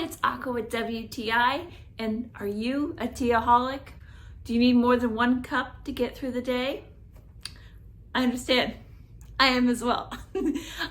it's Aqua with WTI, and are you a teaaholic? Do you need more than one cup to get through the day? I understand. I am as well.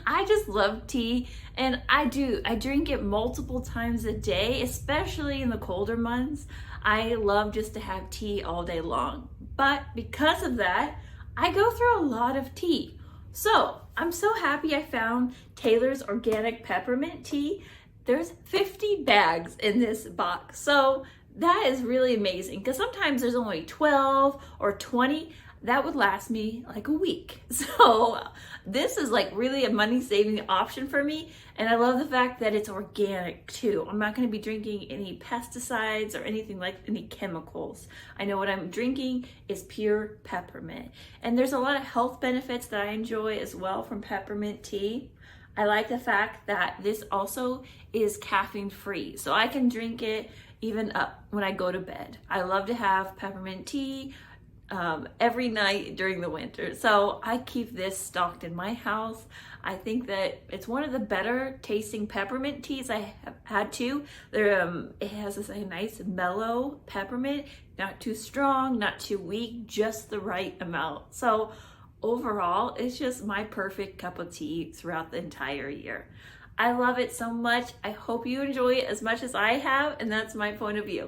I just love tea, and I drink it multiple times a day, especially in the colder months. I love just to have tea all day long. But because of that, I go through a lot of tea. So I'm so happy I found Taylor's Organic Peppermint tea. There's 50 bags in this box. So that is really amazing because sometimes there's only 12 or 20. That would last me like a week. So this is like really a money saving option for me. And I love the fact that it's organic too. I'm not going to be drinking any pesticides or anything like any chemicals. I know what I'm drinking is pure peppermint. And there's a lot of health benefits that I enjoy as well from peppermint tea. I like the fact that this also is caffeine free. So I can drink it even up when I go to bed. I love to have peppermint tea every night during the winter. So I keep this stocked in my house. I think that it's one of the better tasting peppermint teas I have had too. It has this nice mellow peppermint, not too strong, not too weak, just the right amount. So overall, it's just my perfect cup of tea throughout the entire year. I love it so much. I hope you enjoy it as much as I have, and that's my point of view.